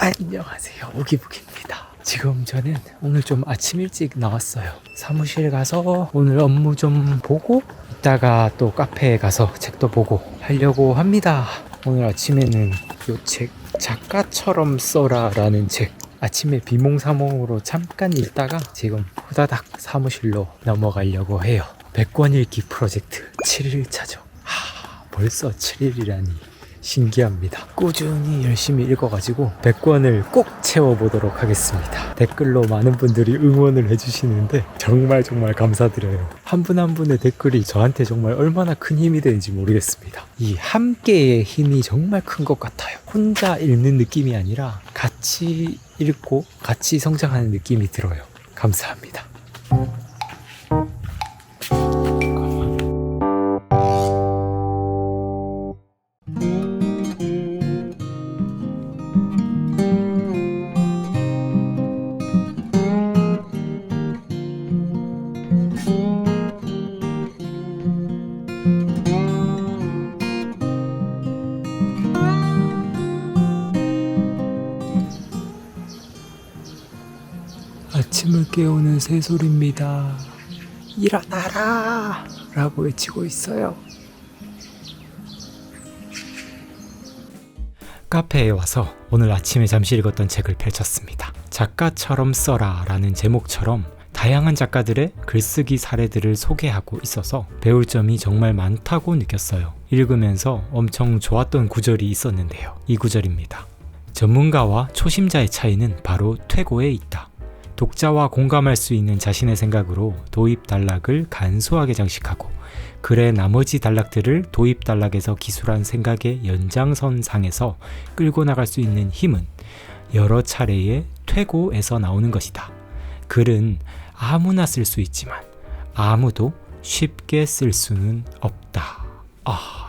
안녕하세요, 오기북입니다. 지금 저는 오늘 좀 아침 일찍 나왔어요. 사무실 가서 오늘 업무 좀 보고 이따가 또 카페에 가서 책도 보고 하려고 합니다. 오늘 아침에는 이 책, 작가처럼 써라 라는 책, 아침에 비몽사몽으로 잠깐 읽다가 지금 후다닥 사무실로 넘어가려고 해요. 100권 읽기 프로젝트 7일차죠. 벌써 7일이라니 신기합니다. 꾸준히 열심히 읽어가지고 100권을 꼭 채워보도록 하겠습니다. 댓글로 많은 분들이 응원을 해주시는데 정말 감사드려요. 한 분 한 분의 댓글이 저한테 정말 얼마나 큰 힘이 되는지 모르겠습니다. 이 함께의 힘이 정말 큰 것 같아요. 혼자 읽는 느낌이 아니라 같이 읽고 같이 성장하는 느낌이 들어요. 감사합니다. 아침을 깨우는 새소리입니다. 일어나라! 라고 외치고 있어요. 카페에 와서 오늘 아침에 잠시 읽었던 책을 펼쳤습니다. 작가처럼 써라 라는 제목처럼 다양한 작가들의 글쓰기 사례들을 소개하고 있어서 배울 점이 정말 많다고 느꼈어요. 읽으면서 엄청 좋았던 구절이 있었는데요. 이 구절입니다. 전문가와 초심자의 차이는 바로 퇴고에 있다. 독자와 공감할 수 있는 자신의 생각으로 도입 단락을 간소하게 장식하고 글의 나머지 단락들을 도입 단락에서 기술한 생각의 연장선상에서 끌고 나갈 수 있는 힘은 여러 차례의 퇴고에서 나오는 것이다. 글은 아무나 쓸 수 있지만 아무도 쉽게 쓸 수는 없다.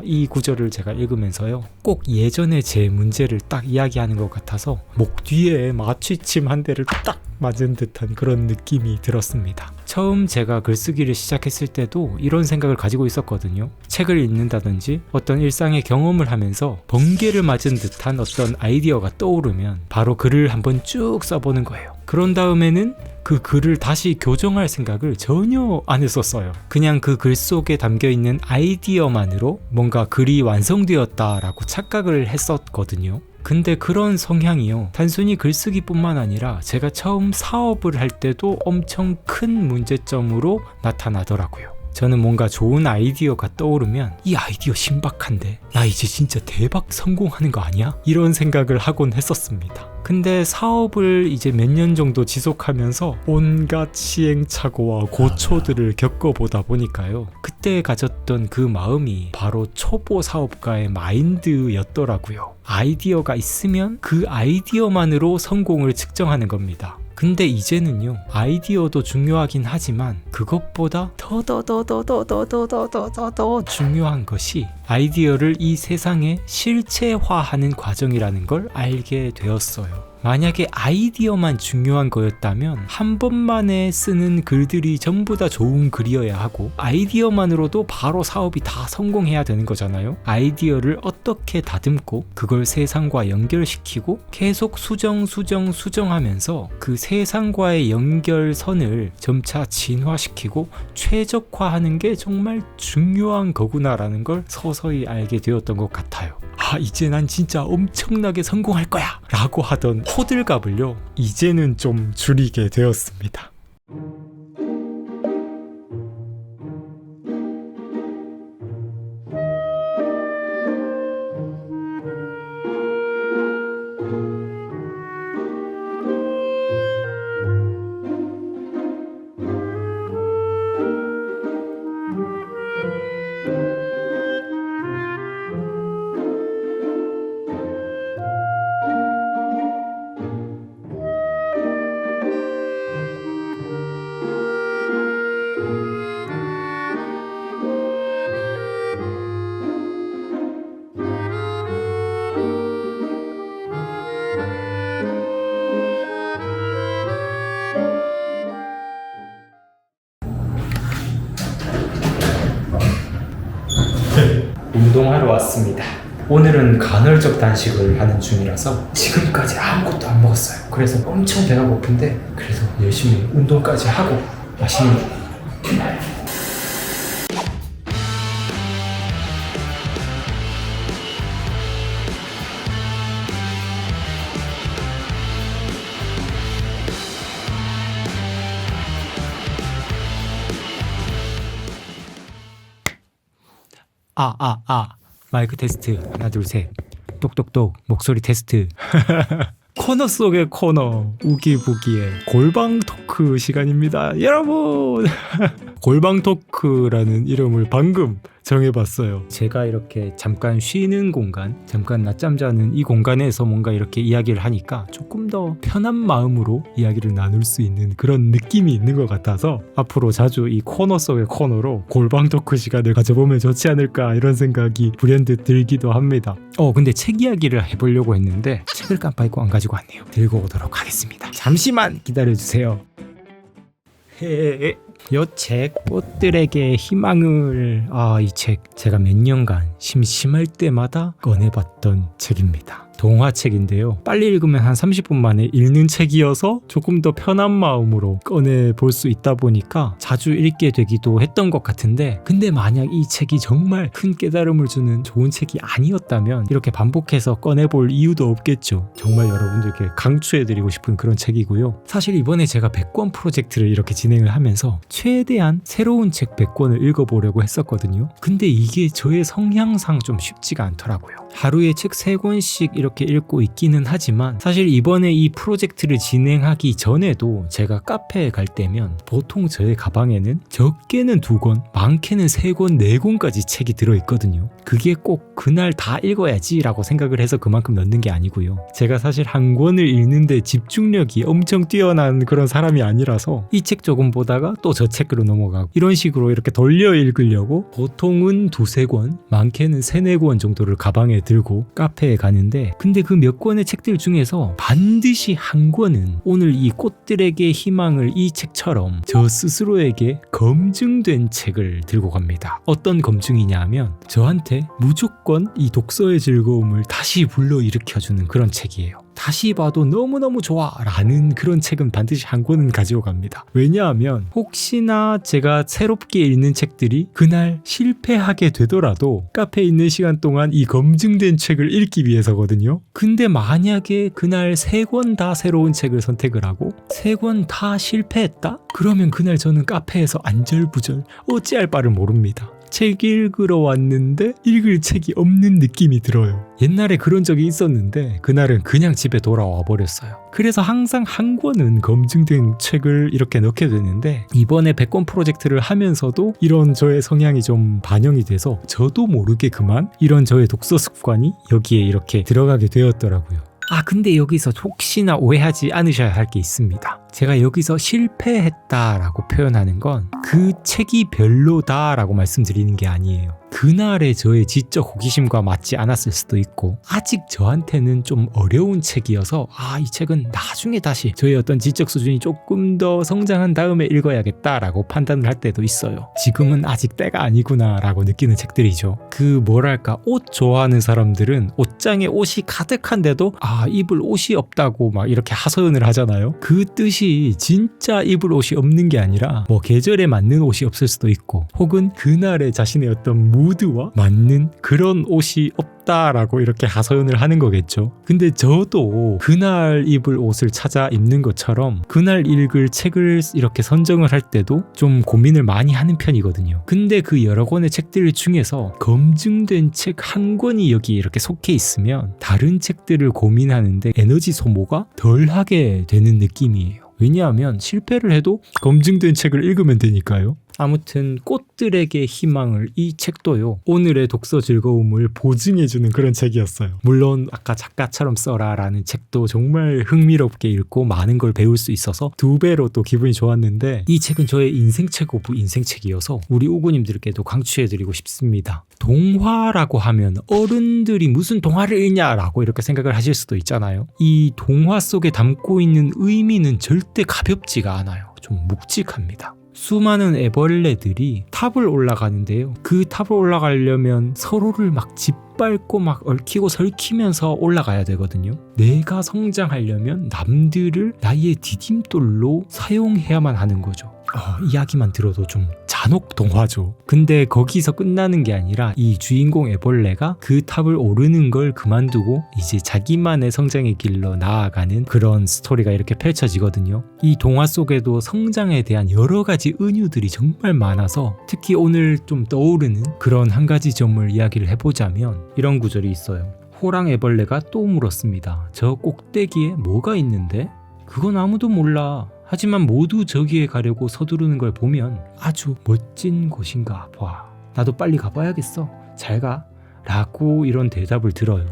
이 구절을 제가 읽으면서요, 꼭 예전에 제 문제를 딱 이야기하는 것 같아서 목 뒤에 마취침 한 대를 딱 맞은 듯한 그런 느낌이 들었습니다. 처음 제가 글쓰기를 시작했을 때도 이런 생각을 가지고 있었거든요. 책을 읽는다든지 어떤 일상의 경험을 하면서 번개를 맞은 듯한 어떤 아이디어가 떠오르면 바로 글을 한번 쭉 써보는 거예요. 그런 다음에는 그 글을 다시 교정할 생각을 전혀 안 했었어요. 그냥 그 글 속에 담겨있는 아이디어만으로 뭔가 글이 완성되었다라고 착각을 했었거든요. 근데 그런 성향이요, 단순히 글쓰기뿐만 아니라 제가 처음 사업을 할 때도 엄청 큰 문제점으로 나타나더라고요. 저는 뭔가 좋은 아이디어가 떠오르면 이 아이디어 신박한데 나 이제 진짜 대박 성공하는 거 아니야? 이런 생각을 하곤 했었습니다. 근데 사업을 이제 몇 년 정도 지속하면서 온갖 시행착오와 고초들을 겪어보다 보니까요, 그때 가졌던 그 마음이 바로 초보 사업가의 마인드였더라고요. 아이디어가 있으면 그 아이디어만으로 성공을 측정하는 겁니다. 근데 이제는요, 아이디어도 중요하긴 하지만 그것보다 더 중요한 것이 아이디어를 이 세상에 실체화하는 과정이라는 걸 알게 되었어요. 만약에 아이디어만 중요한 거였다면 한 번만에 쓰는 글들이 전부 다 좋은 글이어야 하고 아이디어만으로도 바로 사업이 다 성공해야 되는 거잖아요. 아이디어를 어떻게 다듬고 그걸 세상과 연결시키고 계속 수정하면서 그 세상과의 연결선을 점차 진화시키고 최적화하는 게 정말 중요한 거구나라는 걸 서서히 알게 되었던 것 같아요. 이제 난 진짜 엄청나게 성공할 거야 라고 하던 호들갑을요, 이제는 좀 줄이게 되었습니다. 오늘은 간헐적 단식을 하는 중이라서 지금까지 아무것도 안 먹었어요. 그래서 엄청 배가 고픈데 그래서 열심히 운동까지 하고 맛있는 거. 마이크 테스트 하나 둘 셋 똑똑똑 목소리 테스트 코너 속의 코너 우기부기의 골방 토크 시간입니다 여러분. 골방 토크라는 이름을 방금 정해봤어요. 제가 이렇게 잠깐 쉬는 공간, 잠깐 낮잠 자는 이 공간에서 뭔가 이렇게 이야기를 하니까 조금 더 편한 마음으로 이야기를 나눌 수 있는 그런 느낌이 있는 것 같아서 앞으로 자주 이 코너 속의 코너로 골방 토크 시간을 가져보면 좋지 않을까 이런 생각이 불현듯 들기도 합니다. 근데 책 이야기를 해보려고 했는데 책을 깜빡 잊고 안 가지고 왔네요. 들고 오도록 하겠습니다. 잠시만 기다려주세요. 요 책 꽃들에게 희망을, 이 책 제가 몇 년간 심심할 때마다 꺼내봤던 책입니다. 동화책인데요. 빨리 읽으면 한 30분 만에 읽는 책이어서 조금 더 편한 마음으로 꺼내볼 수 있다 보니까 자주 읽게 되기도 했던 것 같은데, 근데 만약 이 책이 정말 큰 깨달음을 주는 좋은 책이 아니었다면 이렇게 반복해서 꺼내볼 이유도 없겠죠. 정말 여러분들께 강추해드리고 싶은 그런 책이고요. 사실 이번에 제가 100권 프로젝트를 이렇게 진행을 하면서 최대한 새로운 책 100권을 읽어보려고 했었거든요. 근데 이게 저의 성향상 좀 쉽지가 않더라고요. 하루에 책 3권씩 이렇게 읽고 있기는 하지만 사실 이번에 이 프로젝트를 진행하기 전에도 제가 카페에 갈 때면 보통 저의 가방에는 적게는 2권, 많게는 3권, 4권까지 책이 들어있거든요. 그게 꼭 그날 다 읽어야지 라고 생각을 해서 그만큼 넣는 게 아니고요. 제가 사실 한 권을 읽는데 집중력이 엄청 뛰어난 그런 사람이 아니라서 이 책 조금 보다가 또 저 책으로 넘어가고 이런 식으로 이렇게 돌려 읽으려고 보통은 2-3권, 많게는 3-4권 정도를 가방에 들고 카페에 가는데, 근데 그 몇 권의 책들 중에서 반드시 한 권은 오늘 이 꽃들에게 희망을 이 책처럼 저 스스로에게 검증된 책을 들고 갑니다. 어떤 검증이냐 하면 저한테 무조건 이 독서의 즐거움을 다시 불러일으켜주는 그런 책이에요. 다시 봐도 너무너무 좋아 라는 그런 책은 반드시 한 권은 가지고 갑니다. 왜냐하면 혹시나 제가 새롭게 읽는 책들이 그날 실패하게 되더라도 카페에 있는 시간 동안 이 검증된 책을 읽기 위해서거든요. 근데 만약에 그날 3권 다 새로운 책을 선택을 하고 3권 다 실패했다? 그러면 그날 저는 카페에서 안절부절 어찌할 바를 모릅니다. 책 읽으러 왔는데 읽을 책이 없는 느낌이 들어요. 옛날에 그런 적이 있었는데 그날은 그냥 집에 돌아와 버렸어요. 그래서 항상 한 권은 검증된 책을 이렇게 넣게 되는데, 이번에 100권 프로젝트를 하면서도 이런 저의 성향이 좀 반영이 돼서 저도 모르게 그만 이런 저의 독서 습관이 여기에 이렇게 들어가게 되었더라고요. 근데 여기서 혹시나 오해하지 않으셔야 할 게 있습니다. 제가 여기서 실패했다라고 표현하는 건 그 책이 별로다라고 말씀드리는 게 아니에요. 그날의 저의 지적 호기심과 맞지 않았을 수도 있고 아직 저한테는 좀 어려운 책이어서 이 책은 나중에 다시 저의 어떤 지적 수준이 조금 더 성장한 다음에 읽어야겠다라고 판단을 할 때도 있어요. 지금은 아직 때가 아니구나 라고 느끼는 책들이죠. 옷 좋아하는 사람들은 옷장에 옷이 가득한데도 입을 옷이 없다고 막 이렇게 하소연을 하잖아요. 그 뜻이 진짜 입을 옷이 없는 게 아니라 계절에 맞는 옷이 없을 수도 있고, 혹은 그날의 자신의 어떤 무드와 맞는 그런 옷이 없다라고 이렇게 하소연을 하는 거겠죠. 근데 저도 그날 입을 옷을 찾아 입는 것처럼 그날 읽을 책을 이렇게 선정을 할 때도 좀 고민을 많이 하는 편이거든요. 근데 그 여러 권의 책들 중에서 검증된 책 한 권이 여기 이렇게 속해 있으면 다른 책들을 고민하는데 에너지 소모가 덜 하게 되는 느낌이에요. 왜냐하면 실패를 해도 검증된 책을 읽으면 되니까요. 아무튼 꽃들에게 희망을, 이 책도요, 오늘의 독서 즐거움을 보증해주는 그런 책이었어요. 물론 아까 작가처럼 써라 라는 책도 정말 흥미롭게 읽고 많은 걸 배울 수 있어서 2배로 또 기분이 좋았는데, 이 책은 저의 인생책 오브 인생책이어서 우리 우구님들께도 강추해드리고 싶습니다. 동화라고 하면 어른들이 무슨 동화를 읽냐라고 이렇게 생각을 하실 수도 있잖아요. 이 동화 속에 담고 있는 의미는 절대 가볍지가 않아요. 좀 묵직합니다. 수많은 애벌레들이 탑을 올라가는데요. 그 탑을 올라가려면 서로를 막 짓밟고 막 얽히고 설키면서 올라가야 되거든요. 내가 성장하려면 남들을 나의 디딤돌로 사용해야만 하는 거죠. 이야기만 들어도 좀 잔혹 동화죠. 근데 거기서 끝나는 게 아니라 이 주인공 애벌레가 그 탑을 오르는 걸 그만두고 이제 자기만의 성장의 길로 나아가는 그런 스토리가 이렇게 펼쳐지거든요. 이 동화 속에도 성장에 대한 여러 가지 은유들이 정말 많아서 특히 오늘 좀 떠오르는 그런 한 가지 점을 이야기를 해보자면 이런 구절이 있어요. 호랑 애벌레가 또 물었습니다. 저 꼭대기에 뭐가 있는데? 그건 아무도 몰라. 하지만 모두 저기에 가려고 서두르는 걸 보면 아주 멋진 곳인가 봐. 나도 빨리 가봐야겠어. 잘 가. 라고 이런 대답을 들어요.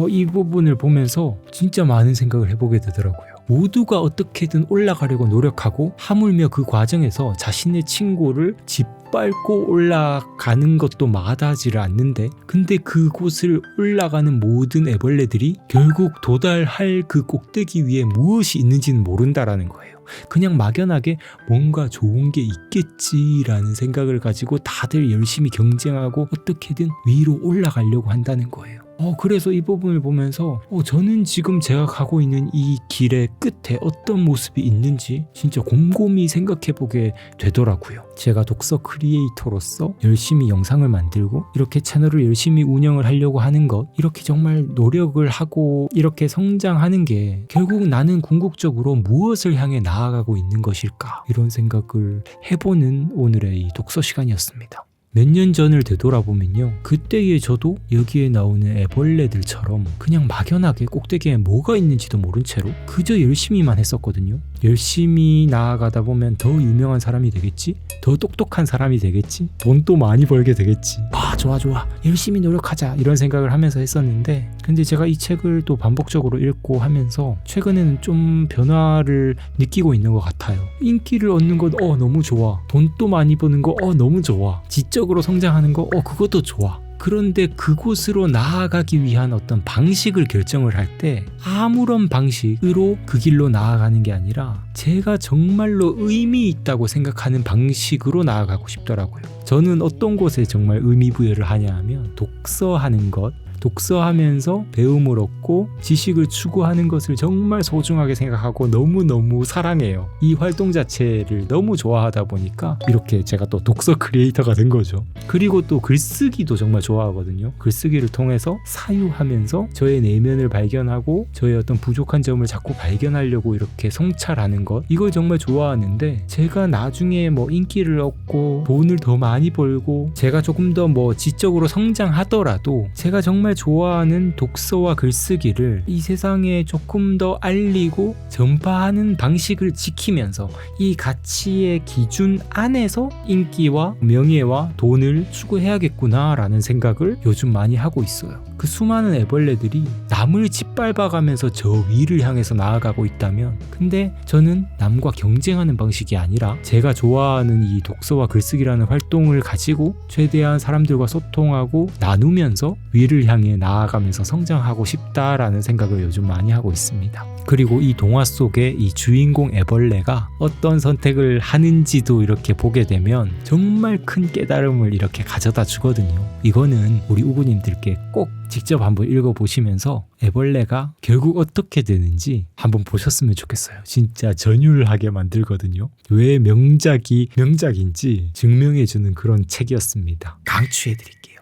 이 부분을 보면서 진짜 많은 생각을 해보게 되더라고요. 모두가 어떻게든 올라가려고 노력하고 하물며 그 과정에서 자신의 친구를 짓밟고 올라가는 것도 마다하지를 않는데 근데 그곳을 올라가는 모든 애벌레들이 결국 도달할 그 꼭대기 위에 무엇이 있는지는 모른다라는 거예요. 그냥 막연하게 뭔가 좋은 게 있겠지라는 생각을 가지고 다들 열심히 경쟁하고 어떻게든 위로 올라가려고 한다는 거예요. 그래서 이 부분을 보면서 저는 지금 제가 가고 있는 이 길의 끝에 어떤 모습이 있는지 진짜 곰곰이 생각해보게 되더라고요. 제가 독서 크리에이터로서 열심히 영상을 만들고 이렇게 채널을 열심히 운영을 하려고 하는 것, 이렇게 정말 노력을 하고 이렇게 성장하는 게 결국 나는 궁극적으로 무엇을 향해 나아가고 있는 것일까, 이런 생각을 해보는 오늘의 이 독서 시간이었습니다. 몇 년 전을 되돌아보면요, 그때의 저도 여기에 나오는 애벌레들처럼 그냥 막연하게 꼭대기에 뭐가 있는지도 모른 채로 그저 열심히만 했었거든요. 열심히 나아가다 보면 더 유명한 사람이 되겠지? 더 똑똑한 사람이 되겠지? 돈도 많이 벌게 되겠지? 좋아 열심히 노력하자, 이런 생각을 하면서 했었는데, 근데 제가 이 책을 또 반복적으로 읽고 하면서 최근에는 좀 변화를 느끼고 있는 것 같아요. 인기를 얻는 건 너무 좋아. 돈도 많이 버는 거 너무 좋아. 지적으로 성장하는 거 그것도 좋아. 그런데 그곳으로 나아가기 위한 어떤 방식을 결정을 할 때 아무런 방식으로 그 길로 나아가는 게 아니라 제가 정말로 의미 있다고 생각하는 방식으로 나아가고 싶더라고요. 저는 어떤 곳에 정말 의미 부여를 하냐 하면 독서하는 것, 독서하면서 배움을 얻고 지식을 추구하는 것을 정말 소중하게 생각하고 너무너무 사랑해요. 이 활동 자체를 너무 좋아하다 보니까 이렇게 제가 또 독서 크리에이터가 된 거죠. 그리고 또 글쓰기도 정말 좋아하거든요. 글쓰기를 통해서 사유하면서 저의 내면을 발견하고 저의 어떤 부족한 점을 자꾸 발견하려고 이렇게 성찰하는 것, 이걸 정말 좋아하는데 제가 나중에 인기를 얻고 돈을 더 많이 벌고 제가 조금 더 지적으로 성장하더라도 제가 정말 좋아하는 독서와 글쓰기를 이 세상에 조금 더 알리고 전파하는 방식을 지키면서 이 가치의 기준 안에서 인기와 명예와 돈을 추구해야겠구나 라는 생각을 요즘 많이 하고 있어요. 그 수많은 애벌레들이 남을 짓밟아가면서 저 위를 향해서 나아가고 있다면, 근데 저는 남과 경쟁하는 방식이 아니라 제가 좋아하는 이 독서와 글쓰기라는 활동을 가지고 최대한 사람들과 소통하고 나누면서 위를 향해 나아가면서 성장하고 싶다라는 생각을 요즘 많이 하고 있습니다. 그리고 이 동화 속의 이 주인공 애벌레가 어떤 선택을 하는지도 이렇게 보게 되면 정말 큰 깨달음을 이렇게 가져다 주거든요. 이거는 우리 우구님들께 꼭 직접 한번 읽어보시면서 애벌레가 결국 어떻게 되는지 한번 보셨으면 좋겠어요. 진짜 전율하게 만들거든요. 왜 명작이 명작인지 증명해주는 그런 책이었습니다. 강추해드릴게요.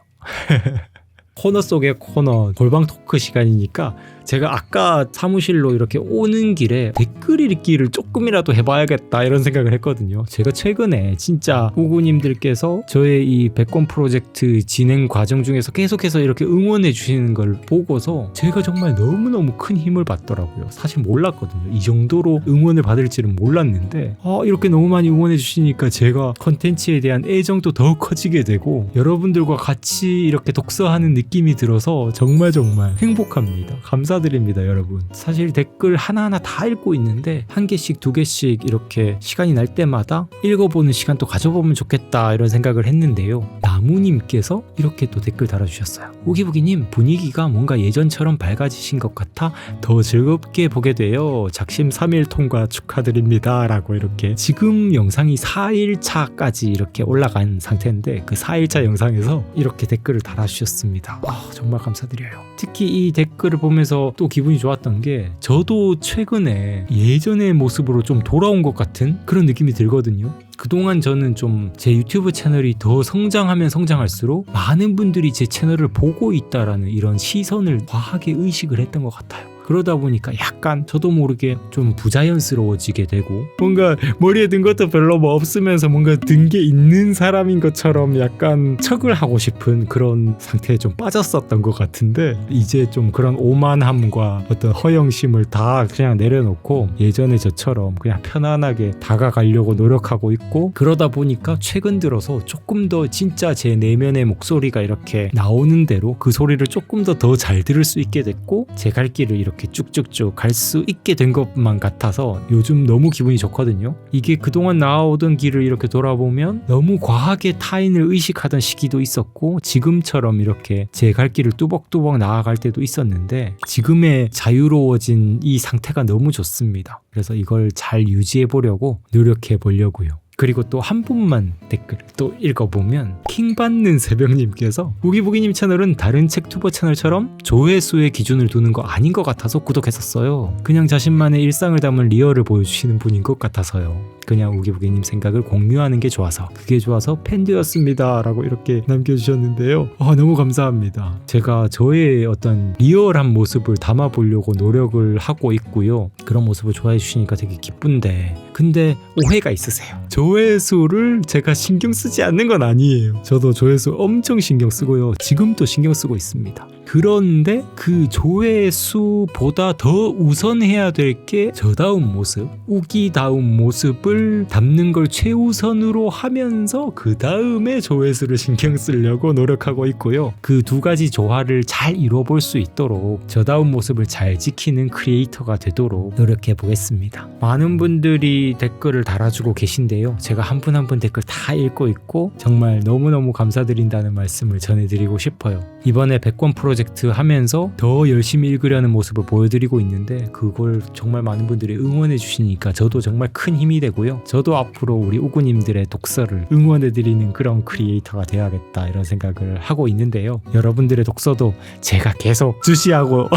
코너 속의 코너, 골방 토크 시간이니까 제가 아까 사무실로 이렇게 오는 길에 댓글 읽기를 조금이라도 해봐야겠다 이런 생각을 했거든요. 제가 최근에 진짜 우구님들께서 저의 이 백권 프로젝트 진행 과정 중에서 계속해서 이렇게 응원해 주시는 걸 보고서 제가 정말 너무너무 큰 힘을 받더라고요. 사실 몰랐거든요. 이 정도로 응원을 받을 줄은 몰랐는데 이렇게 너무 많이 응원해 주시니까 제가 컨텐츠에 대한 애정도 더 커지게 되고 여러분들과 같이 이렇게 독서하는 느낌이 들어서 정말 행복합니다. 감사합니다. 감사드립니다, 여러분. 사실 댓글 하나하나 다 읽고 있는데 한 개씩 두 개씩 이렇게 시간이 날 때마다 읽어보는 시간도 가져보면 좋겠다 이런 생각을 했는데요. 나무님께서 이렇게 또 댓글 달아주셨어요. 우기부기님, 분위기가 뭔가 예전처럼 밝아지신 것 같아 더 즐겁게 보게 돼요. 작심 3일 통과 축하드립니다 라고 이렇게 지금 영상이 4일차까지 이렇게 올라간 상태인데 그 4일차 영상에서 이렇게 댓글을 달아주셨습니다. 정말 감사드려요. 특히 이 댓글을 보면서 또 기분이 좋았던 게 저도 최근에 예전의 모습으로 좀 돌아온 것 같은 그런 느낌이 들거든요. 그동안 저는 좀 제 유튜브 채널이 더 성장하면 성장할수록 많은 분들이 제 채널을 보고 있다라는 이런 시선을 과하게 의식을 했던 것 같아요. 그러다 보니까 약간 저도 모르게 좀 부자연스러워지게 되고 뭔가 머리에 든 것도 별로 뭐 없으면서 뭔가 든 게 있는 사람인 것처럼 약간 척을 하고 싶은 그런 상태에 좀 빠졌었던 것 같은데 이제 좀 그런 오만함과 어떤 허영심을 다 그냥 내려놓고 예전에 저처럼 그냥 편안하게 다가가려고 노력하고 있고 그러다 보니까 최근 들어서 조금 더 진짜 제 내면의 목소리가 이렇게 나오는 대로 그 소리를 조금 더 잘 들을 수 있게 됐고 제 갈 길을 이렇게 쭉쭉쭉 갈 수 있게 된 것만 같아서 요즘 너무 기분이 좋거든요. 이게 그동안 나아오던 길을 이렇게 돌아보면 너무 과하게 타인을 의식하던 시기도 있었고 지금처럼 이렇게 제 갈 길을 뚜벅뚜벅 나아갈 때도 있었는데 지금의 자유로워진 이 상태가 너무 좋습니다. 그래서 이걸 잘 유지해 보려고 노력해 보려고요. 그리고 또 한 분만 댓글을 또 읽어보면 킹받는 새벽님께서 우기부기님 채널은 다른 책투버 채널처럼 조회수의 기준을 두는 거 아닌 것 같아서 구독했었어요. 그냥 자신만의 일상을 담은 리얼을 보여주시는 분인 것 같아서요. 그냥 우기부기님 생각을 공유하는 게 좋아서 그게 좋아서 팬 되었습니다 라고 이렇게 남겨주셨는데요. 너무 감사합니다. 제가 저의 어떤 리얼한 모습을 담아보려고 노력을 하고 있고요. 그런 모습을 좋아해 주시니까 되게 기쁜데 근데 오해가 있으세요. 조회수를 제가 신경 쓰지 않는 건 아니에요. 저도 조회수 엄청 신경 쓰고요. 지금도 신경 쓰고 있습니다. 그런데 그 조회수보다 더 우선해야 될 게 저다운 모습, 우기다운 모습을 담는 걸 최우선으로 하면서 그 다음에 조회수를 신경 쓰려고 노력하고 있고요. 그 두 가지 조화를 잘 이뤄볼 수 있도록 저다운 모습을 잘 지키는 크리에이터가 되도록 노력해 보겠습니다. 많은 분들이 댓글을 달아주고 계신데요. 제가 한 분 한 분 댓글 다 읽고 있고 정말 너무너무 감사드린다는 말씀을 전해드리고 싶어요. 이번에 100권 프로젝트 하면서 더 열심히 읽으려는 모습을 보여드리고 있는데 그걸 정말 많은 분들이 응원해 주시니까 저도 정말 큰 힘이 되고요. 저도 앞으로 우리 우구님들의 독서를 응원해드리는 그런 크리에이터가 되어야겠다 이런 생각을 하고 있는데요. 여러분들의 독서도 제가 계속 주시하고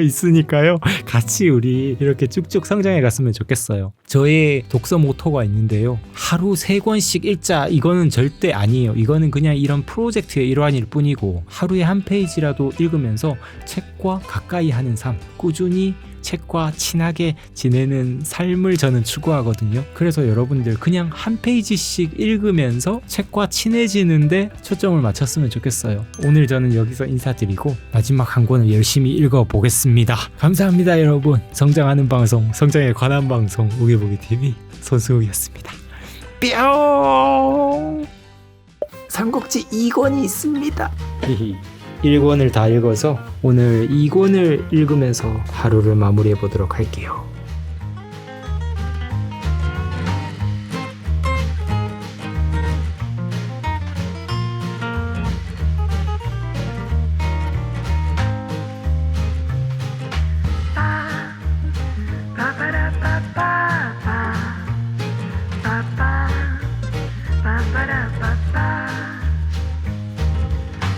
있으니까요. 같이 우리 이렇게 쭉쭉 성장해 갔으면 좋겠어요. 저의 독서 모토가 있는데요. 하루 3권씩 읽자 이거는 절대 아니에요. 이거는 그냥 이런 프로젝트의 일환일 뿐이고 하루에 한 페이지라도 읽으면서 책과 가까이 하는 삶, 꾸준히 책과 친하게 지내는 삶을 저는 추구하거든요. 그래서 여러분들 그냥 한 페이지씩 읽으면서 책과 친해지는데 초점을 맞췄으면 좋겠어요. 오늘 저는 여기서 인사드리고 마지막 한 권을 열심히 읽어보겠습니다. 감사합니다 여러분. 성장하는 방송, 성장에 관한 방송 우기부기TV 손수욱이었습니다. 뿅! 삼국지 2권이 있습니다. 1권을 다 읽어서 오늘 2권을 읽으면서 하루를 마무리해 보도록 할게요.